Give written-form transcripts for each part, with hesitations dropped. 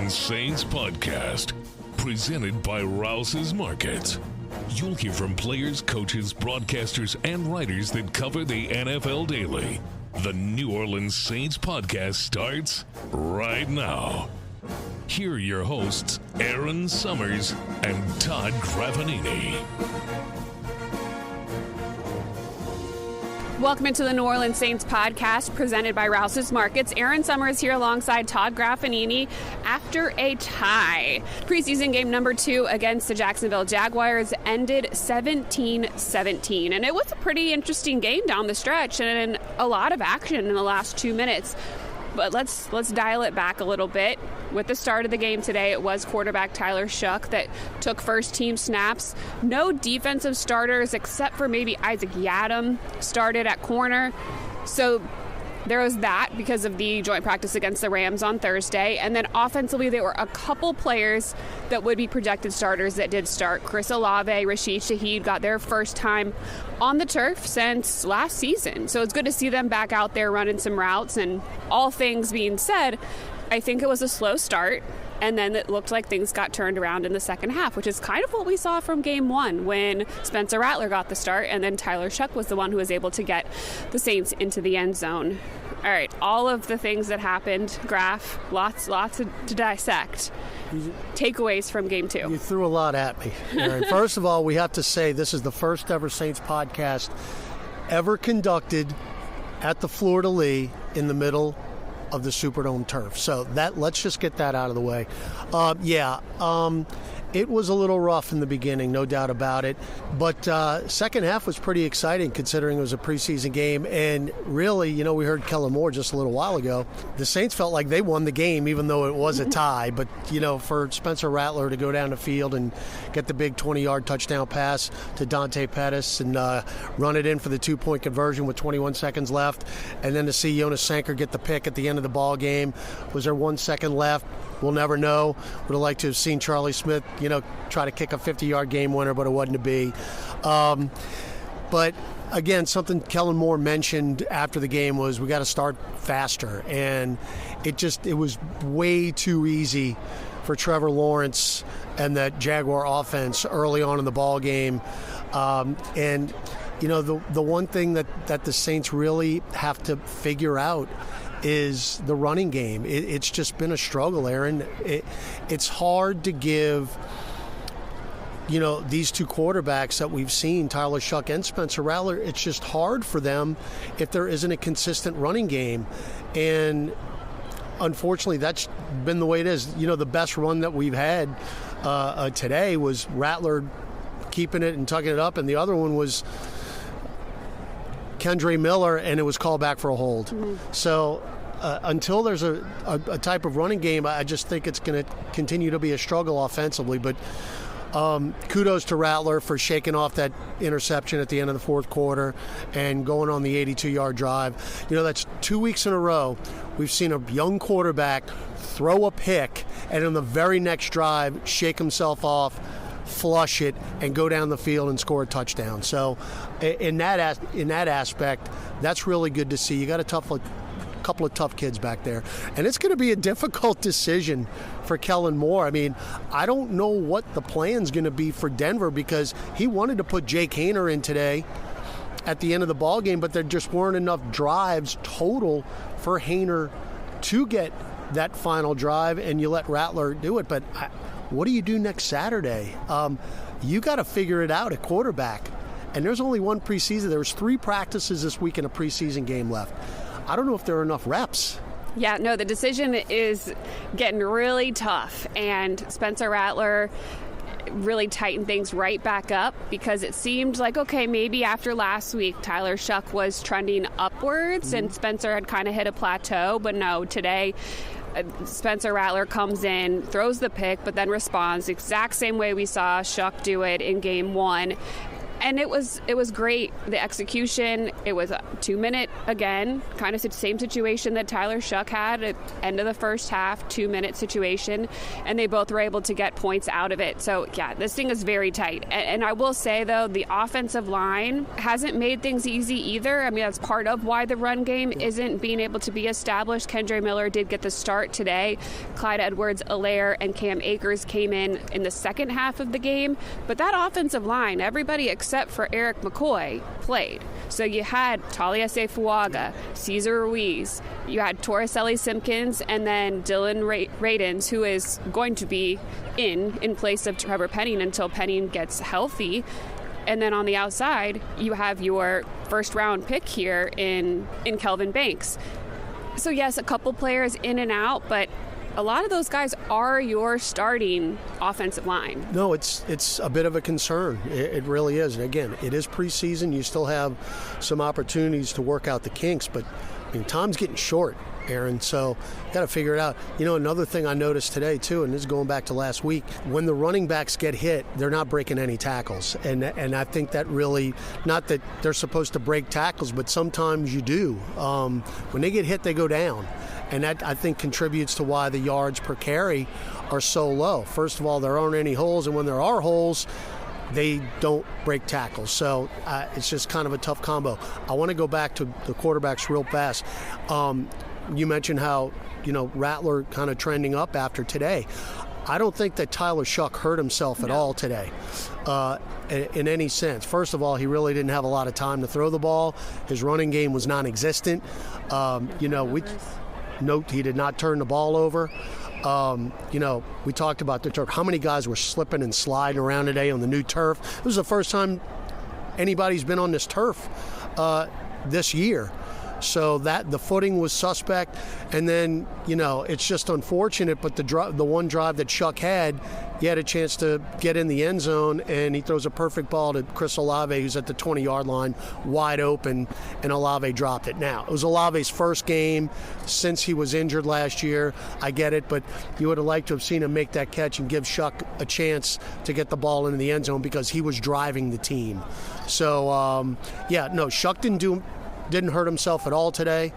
Orleans Saints podcast, presented by Rouse's Markets. You'll hear from players, coaches, broadcasters, and writers that cover the NFL daily. The New Orleans Saints podcast starts right now. Here are your hosts, Erin Summers and Todd Graffagnini. Welcome into the New Orleans Saints podcast presented by Rouse's Markets. Erin Summers here alongside Todd Graffagnini after a tie. Preseason game number 2 against the Jacksonville Jaguars ended 17-17. And it was a pretty interesting game down the stretch and a lot of action in the last 2 minutes. But let's dial it back a little bit. With the start of the game today, it was quarterback Tyler Shough that took first team snaps. No defensive starters except for maybe Isaac Yiadom started at corner. So there was that because of the joint practice against the Rams on Thursday. And then offensively, there were a couple players that would be projected starters that did start. Chris Olave, Rashid Shaheed got their first time on the turf since last season. So it's good to see them back out there running some routes. And all things being said, I think it was a slow start. And then it looked like things got turned around in the second half, which is kind of what we saw from game 1 when Spencer Rattler got the start and then Tyler Shough was the one who was able to get the Saints into the end zone. All right, all of the things that happened, Graf, lots to dissect. Takeaways from game 2. You threw a lot at me, Erin. First of all, we have to say this is the first ever Saints podcast ever conducted at the Fleur-de-Lis in the middle of the Superdome turf. So let's just get that out of the way. It was a little rough in the beginning, no doubt about it. But second half was pretty exciting considering it was a preseason game. And really, we heard Kellen Moore just a little while ago. The Saints felt like they won the game even though it was a tie. But, for Spencer Rattler to go down the field and get the big 20-yard touchdown pass to Dante Pettis and run it in for the 2-point conversion with 21 seconds left. And then to see Jonas Sanker get the pick at the end of the ball game. Was there 1 second left? We'll never know. Would have liked to have seen Charlie Smith, try to kick a 50-yard game winner, but it wasn't to be. But again, something Kellen Moore mentioned after the game was we got to start faster. And it was way too easy for Trevor Lawrence and that Jaguar offense early on in the ball game. The one thing that the Saints really have to figure out is the running game. It's just been a struggle, Erin. It's hard to give, these two quarterbacks that we've seen, Tyler Shough and Spencer Rattler, it's just hard for them if there isn't a consistent running game. And unfortunately, that's been the way it is. The best run that we've had today was Rattler keeping it and tucking it up, and the other one was Kendre Miller, and it was called back for a hold. Mm-hmm. So until there's a type of running game, I just think it's going to continue to be a struggle offensively. But kudos to Rattler for shaking off that interception at the end of the fourth quarter and going on the 82-yard drive. That's 2 weeks in a row we've seen a young quarterback throw a pick and in the very next drive shake himself off, flush it, and go down the field and score a touchdown. So in that aspect, that's really good to see. You got a couple of tough kids back there. And it's going to be a difficult decision for Kellen Moore. I mean, I don't know what the plan's going to be for Denver because he wanted to put Jake Haener in today at the end of the ball game, but there just weren't enough drives total for Haener to get that final drive, and you let Rattler do it. But what do you do next Saturday? You got to figure it out at quarterback. And there's only one preseason. There was 3 practices this week and a preseason game left. I don't know if there are enough reps. Yeah, no, the decision is getting really tough. And Spencer Rattler really tightened things right back up because it seemed like, okay, maybe after last week, Tyler Shough was trending upwards and Spencer had kind of hit a plateau. But no, today Spencer Rattler comes in, throws the pick, but then responds the exact same way we saw Shough do it in game 1. And it was great. The execution, it was a 2-minute, again, kind of same situation that Tyler Shuck had at end of the first half, 2-minute situation, and they both were able to get points out of it. So, yeah, this thing is very tight. And I will say, though, the offensive line hasn't made things easy either. I mean, that's part of why the run game isn't being able to be established. Kendre Miller did get the start today. Clyde Edwards-Helaire and Cam Akers came in the second half of the game. But that offensive line, everybody except for Eric McCoy played. So you had Taliese Fuaga, Cesar Ruiz, you had Torricelli Simpkins, and then Dylan Radins, who is going to be in place of Trevor Penning until Penning gets healthy. And then on the outside, you have your first-round pick here in Kelvin Banks. So yes, a couple players in and out, but a lot of those guys are your starting offensive line. No, it's a bit of a concern. It really is. And again, it is preseason. You still have some opportunities to work out the kinks, but I mean, time's getting short, Erin, so you got to figure it out. You know, another thing I noticed today, too, and this is going back to last week, when the running backs get hit, they're not breaking any tackles. And I think that really, not that they're supposed to break tackles, but sometimes you do. When they get hit, they go down. And that, I think, contributes to why the yards per carry are so low. First of all, there aren't any holes, and when there are holes, they don't break tackles. So it's just kind of a tough combo. I want to go back to the quarterbacks real fast. You mentioned how, Rattler kind of trending up after today. I don't think that Tyler Shuck hurt himself at all today in any sense. First of all, he really didn't have a lot of time to throw the ball. His running game was non-existent. Note he did not turn the ball over. We talked about the turf. How many guys were slipping and sliding around today on the new turf? It was the first time anybody's been on this turf this year. So that the footing was suspect, and then it's just unfortunate. But the one drive that Shuck had, he had a chance to get in the end zone, and he throws a perfect ball to Chris Olave, who's at the 20-yard line, wide open, and Olave dropped it. Now it was Olave's first game since he was injured last year. I get it, but you would have liked to have seen him make that catch and give Shuck a chance to get the ball into the end zone because he was driving the team. So Shuck didn't hurt himself at all today,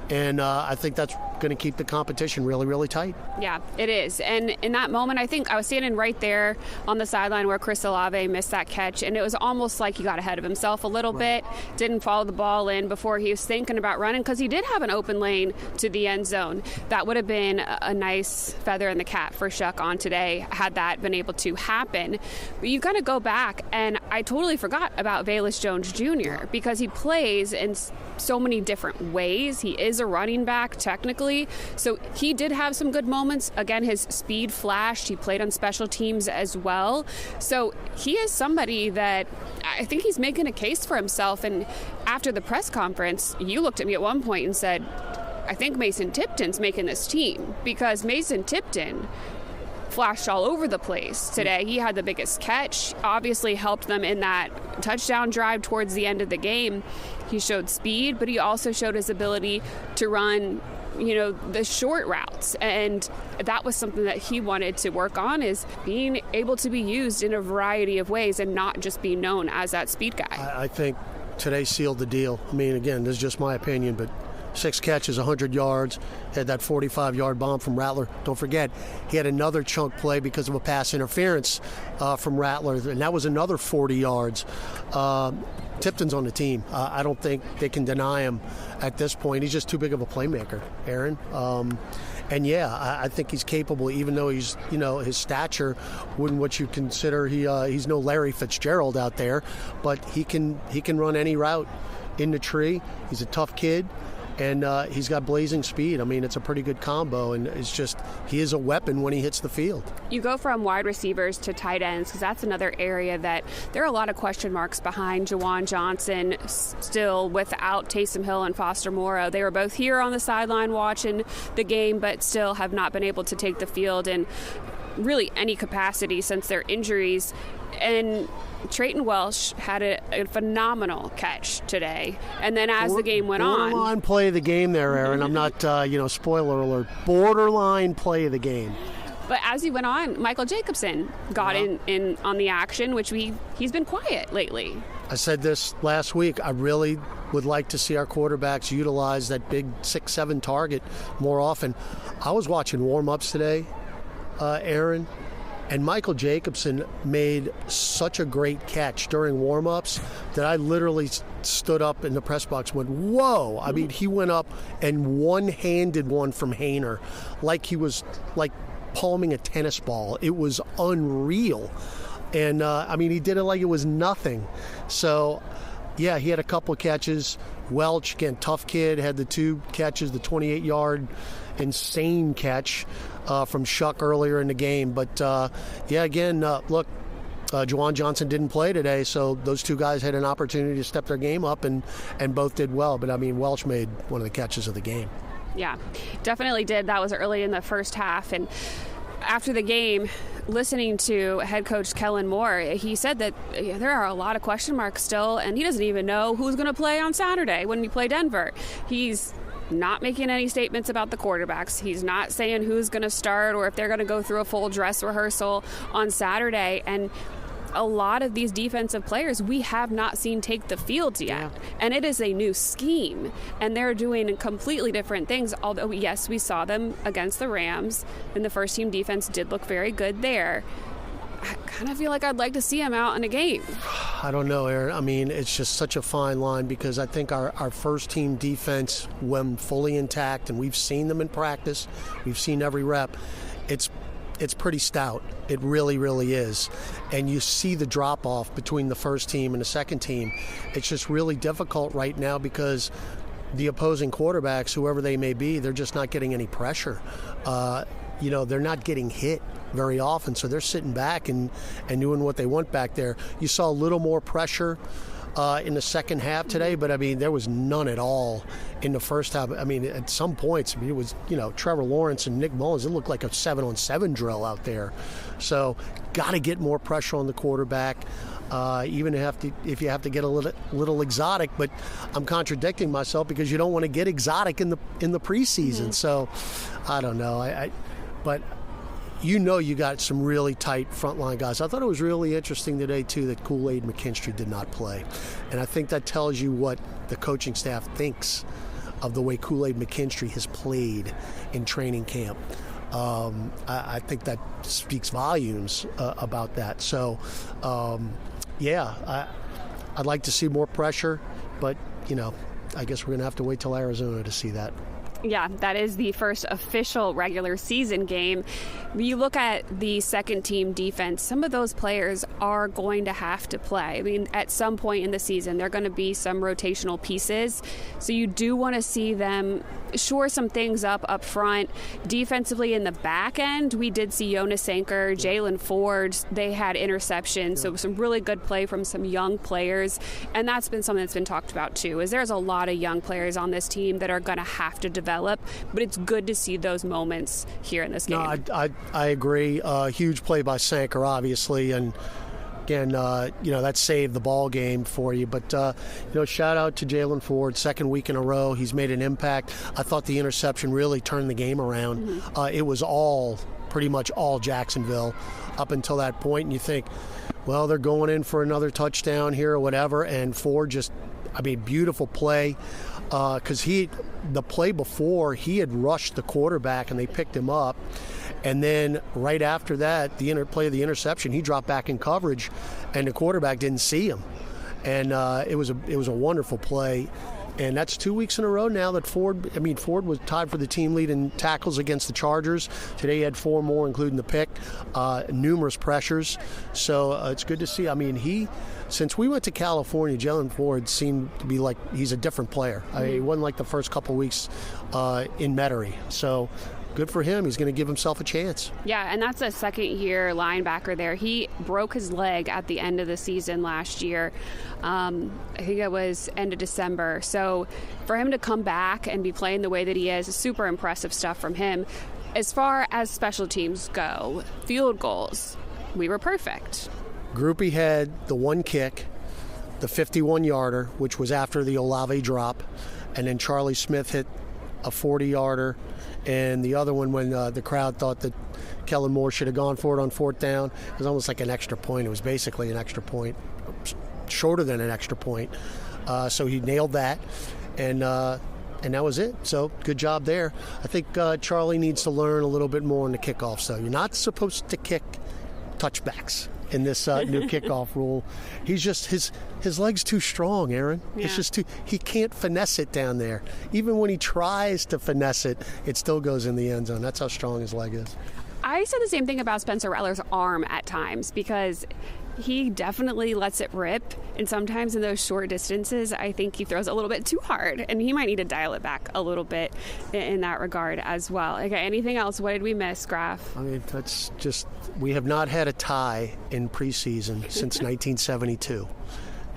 and I think that's going to keep the competition really, really tight. Yeah, it is. And in that moment, I think I was standing right there on the sideline where Chris Olave missed that catch, and it was almost like he got ahead of himself a little bit, didn't follow the ball in before he was thinking about running, because he did have an open lane to the end zone. That would have been a nice feather in the cap for Shuck on today, had that been able to happen. But you got to go back, and I totally forgot about Velus Jones Jr. because he plays in so many different ways. He is a running back technically, so he did have some good moments. Again, his speed flashed. He played on special teams as well. So he is somebody that I think he's making a case for himself. And after the press conference, you looked at me at one point and said, I think Mason Tipton's making this team, because Mason Tipton flashed all over the place today. He had the biggest catch, obviously helped them in that touchdown drive towards the end of the game. He showed speed, but he also showed his ability to run, the short routes. And that was something that he wanted to work on, is being able to be used in a variety of ways and not just be known as that speed guy. I think today sealed the deal. I mean, again, this is just my opinion, but 6 catches, 100 yards, had that 45-yard bomb from Rattler. Don't forget, he had another chunk play because of a pass interference from Rattler, and that was another 40 yards. Tipton's on the team. I don't think they can deny him at this point. He's just too big of a playmaker, Erin. I think he's capable, even though he's, his stature wouldn't what you consider he's no Larry Fitzgerald out there, but he can run any route in the tree. He's a tough kid. And he's got blazing speed. I mean, it's a pretty good combo, and it's just he is a weapon when he hits the field. You go from wide receivers to tight ends, because that's another area that there are a lot of question marks behind. Juwan Johnson still without Taysom Hill and Foster Moreau. They were both here on the sideline watching the game, but still have not been able to take the field in really any capacity since their injuries. And Trayton Welsh had a phenomenal catch today. And then as the game went on... Borderline play of the game there, Erin. I'm not, spoiler alert. Borderline play of the game. But as he went on, Michael Jacobson got in on the action, which he's been quiet lately. I said this last week. I really would like to see our quarterbacks utilize that big 6'7" target more often. I was watching warm-ups today, Erin, and Michael Jacobson made such a great catch during warm-ups that I literally stood up in the press box and went, whoa! I mean, he went up and one-handed one from Hainer like he was like palming a tennis ball. It was unreal. And, he did it like it was nothing. So, yeah, he had a couple of catches. Welch, again, tough kid, had the 2 catches, the 28-yard insane catch from Shuck earlier in the game. But, look, Juwan Johnson didn't play today, so those 2 guys had an opportunity to step their game up, and both did well. But, Welch made one of the catches of the game. Yeah, definitely did. That was early in the first half. And after the game, listening to head coach Kellen Moore, he said that there are a lot of question marks still, and he doesn't even know who's going to play on Saturday when we play Denver. He's not making any statements about the quarterbacks. He's not saying who's going to start or if they're going to go through a full dress rehearsal on Saturday. And a lot of these defensive players we have not seen take the field yet. Yeah. And it is a new scheme, and they're doing completely different things. Although, yes, we saw them against the Rams, and the first team defense did look very good there. I kind of feel like I'd like to see him out in a game. I don't know, Erin. It's just such a fine line, because I think our first team defense, when fully intact, and we've seen them in practice, we've seen every rep, it's pretty stout. It really, really is. And you see the drop-off between the first team and the second team. It's just really difficult right now because the opposing quarterbacks, whoever they may be, they're just not getting any pressure. They're not getting hit very often, so they're sitting back and doing what they want back there. You saw a little more pressure in the second half today, but there was none at all in the first half. At some points, it was, Trevor Lawrence and Nick Mullins, it looked like a 7-on-7 drill out there. So, got to get more pressure on the quarterback, even if you have to get a little exotic. But I'm contradicting myself because you don't want to get exotic in the preseason. Mm-hmm. So, I don't know. But you got some really tight frontline guys. I thought it was really interesting today, too, that Kool-Aid McKinstry did not play. And I think that tells you what the coaching staff thinks of the way Kool-Aid McKinstry has played in training camp. I think that speaks volumes about that. So, I'd like to see more pressure, but, I guess we're going to have to wait till Arizona to see that. Yeah, that is the first official regular season game. You look at the second team defense, some of those players are going to have to play. At some point in the season, there are going to be some rotational pieces. So you do want to see them shore some things up front. Defensively in the back end, we did see Jonas Sanker, Jalen Ford. They had interceptions, so some really good play from some young players. And that's been something that's been talked about too, is there's a lot of young players on this team that are going to have to develop, but it's good to see those moments here in this game. No, I agree. Huge play by Sanker, obviously, and again, that saved the ball game for you. But, shout out to Jalen Ford, second week in a row. He's made an impact. I thought the interception really turned the game around. Mm-hmm. It was pretty much all Jacksonville up until that point. And you think, well, they're going in for another touchdown here or whatever. And Ford just, beautiful play. Because the play before, he had rushed the quarterback and they picked him up. And then right after that, the play of the interception, he dropped back in coverage, and the quarterback didn't see him. And it was a wonderful play. And that's 2 weeks in a row now that Ford was tied for the team lead in tackles against the Chargers. Today he had 4 more, including the pick, numerous pressures. So it's good to see. Since we went to California, Jalen Ford seemed to be like he's a different player. He wasn't like the first couple weeks in Metairie. So good for him. He's going to give himself a chance. Yeah, and that's a second-year linebacker there. He broke his leg at the end of the season last year. I think it was end of December. So for him to come back and be playing the way that he is, super impressive stuff from him. As far as special teams go, field goals, we were perfect. Groupie had the one kick, the 51-yarder, which was after the Olave drop, and then Charlie Smith hit a 40-yarder, and the other one when the crowd thought that Kellen Moore should have gone for it on fourth down. It was almost like an extra point. It was basically an extra point, shorter than an extra point. So he nailed that, and that was it. So good job there. I think Charlie needs to learn a little bit more on the kickoffs, though. You're not supposed to kick touchbacks in this new kickoff rule. He's just his leg's too strong, Erin. Yeah. It's just he can't finesse it down there. Even when he tries to finesse it, it still goes in the end zone. That's how strong his leg is. I said the same thing about Spencer Rattler's arm at times, because he definitely lets it rip, and sometimes in those short distances I think he throws a little bit too hard, and he might need to dial it back a little bit in that regard as well. Okay, anything else? What did we miss, Graff? I mean, that's just, we have not had a tie in preseason since 1972,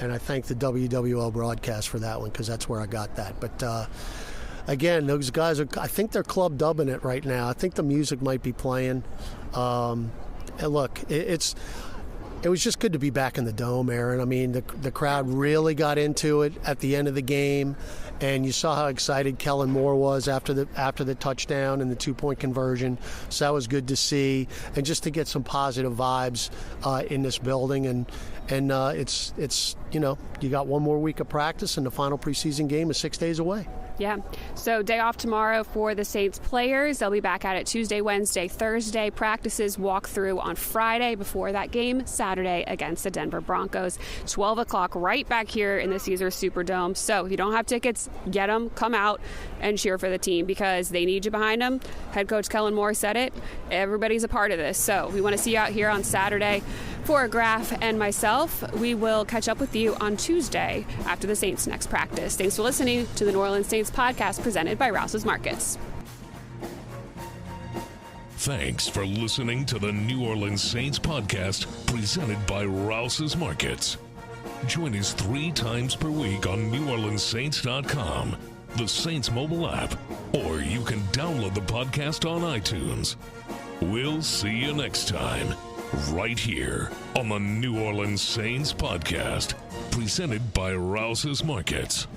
and I thank the WWL broadcast for that one, because that's where I got that. But again, those guys are, I think they're club dubbing it right now. I think the music might be playing. And look, it was just good to be back in the Dome, Erin. I mean, the crowd really got into it at the end of the game, and you saw how excited Kellen Moore was after the touchdown and the 2-point conversion. So that was good to see, and just to get some positive vibes in this building. And it's you got one more week of practice, and the final preseason game is 6 days away. Yeah. So day off tomorrow for the Saints players. They'll be back at it Tuesday, Wednesday, Thursday. Practices, walkthrough on Friday before that game, Saturday against the Denver Broncos. 12 o'clock right back here in the Caesars Superdome. So if you don't have tickets, get them, come out and cheer for the team, because they need you behind them. Head coach Kellen Moore said it. Everybody's a part of this. So we want to see you out here on Saturday. For Graff and myself, we will catch up with you on Tuesday after the Saints' next practice. Thanks for listening to the New Orleans Saints podcast presented by Rouse's Markets. Thanks for listening to the New Orleans Saints podcast presented by Rouse's Markets. Join us 3 times per week on NewOrleansSaints.com, the Saints mobile app, or you can download the podcast on iTunes. We'll see you next time, right here on the New Orleans Saints podcast, presented by Rouse's Markets.